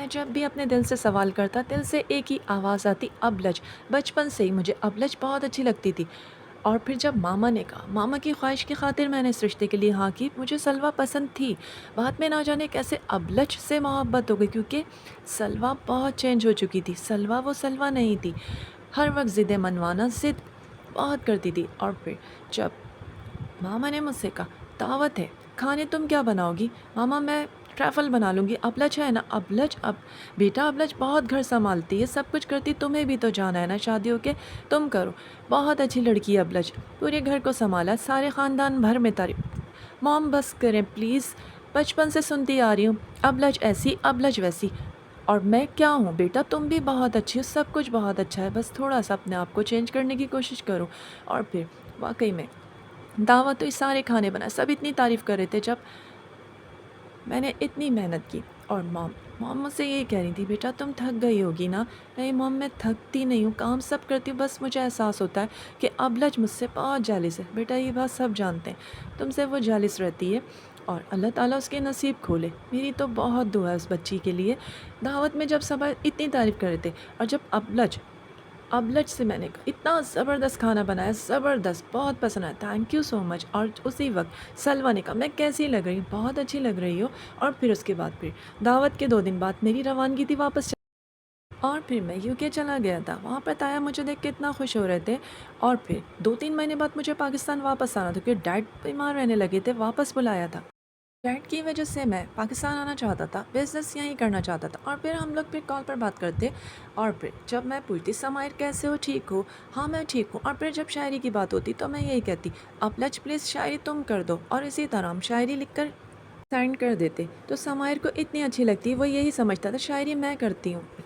میں جب بھی اپنے دل سے سوال کرتا دل سے ایک ہی آواز آتی ابلج۔ بچپن سے ہی مجھے ابلج بہت اچھی لگتی تھی۔ اور پھر جب ماما نے کہا، ماما کی خواہش کی خاطر میں نے اس رشتے کے لیے ہاں کی۔ مجھے سلویٰ پسند تھی، بعد میں نہ جانے کیسے ابلج سے محبت ہو گئی، کیونکہ سلویٰ بہت چینج ہو چکی تھی۔ سلویٰ وہ سلویٰ نہیں تھی، ہر وقت ضدیں منوانا، ضد بہت کرتی تھی۔ اور پھر جب ماما نے مجھ سے کہا دعوت ہے، کھانے تم کیا بناؤ گی؟ ماما میں ٹریفل بنا لوں گی۔ ابلج ہے نا؟ ابلج بیٹا ابلج بہت گھر سنبھالتی ہے، سب کچھ کرتی، تمہیں بھی تو جانا ہے نا شادی ہو کے، تم کرو، بہت اچھی لڑکی ہے ابلج، پورے گھر کو سنبھالا، سارے خاندان بھر میں تعریف۔ موم بس کریں پلیز، بچپن سے سنتی آ رہی ہوں ابلج ایسی ابلج ویسی، اور میں کیا ہوں بیٹا، تم بھی بہت اچھی ہو، سب کچھ بہت اچھا ہے، بس تھوڑا سا اپنے آپ کو چینج کرنے کی کوشش کرو۔ اور پھر واقعی میں دعوت تو سارے کھانے بنائے، سب اتنی تعریف کر رہے تھے جب میں نے اتنی محنت کی۔ اور موم مجھ سے یہی کہہ رہی تھی بیٹا تم تھک گئی ہوگی نا؟ نہیں موم میں تھکتی نہیں ہوں، کام سب کرتی ہوں، بس مجھے احساس ہوتا ہے کہ ابلج مجھ سے بہت جالس ہے۔ بیٹا یہ بات سب جانتے ہیں، تم سے وہ جالس رہتی ہے، اور اللہ تعالیٰ اس کے نصیب کھولے۔ میری تو بہت دعا ہے اس بچی کے لیے۔ دعوت میں جب سب اتنی تعریف کر رہے تھے، اور جب ابلج سے میں نے کہا اتنا زبردست کھانا بنایا، زبردست، بہت پسند آیا، تھینک یو سو مچ۔ اور اسی وقت سلویٰ نے کہا میں کیسی لگ رہی ہوں؟ بہت اچھی لگ رہی ہو۔ اور پھر اس کے بعد پھر دعوت کے 2 دن بعد میری روانگی تھی واپس اور پھر میں یو کے چلا گیا تھا۔ وہاں پر تایا مجھے دیکھ کے اتنا خوش ہو رہے تھے، اور پھر 2-3 مہینے بعد مجھے پاکستان واپس آنا تھا، کیونکہ ڈیڈ بیمار رہنے لگے تھے، واپس بلایا تھا۔ ڈیڈ کی وجہ سے میں پاکستان آنا چاہتا تھا، بزنس یہیں کرنا چاہتا تھا، اور پھر ہم لوگ پھر کال پر بات کرتے، اور پھر جب میں پوچھتی سمائر کیسے ہو، ٹھیک ہو؟ ہاں میں ٹھیک ہوں۔ اور پھر جب شاعری کی بات ہوتی تو میں یہی کہتی ابلج پلیز شاعری تم کر دو، اور اسی طرح ہم شاعری لکھ کر سینڈ کر دیتے، تو سمائر کو اتنی اچھی لگتی، وہ یہی سمجھتا تھا شاعری میں کرتی ہوں۔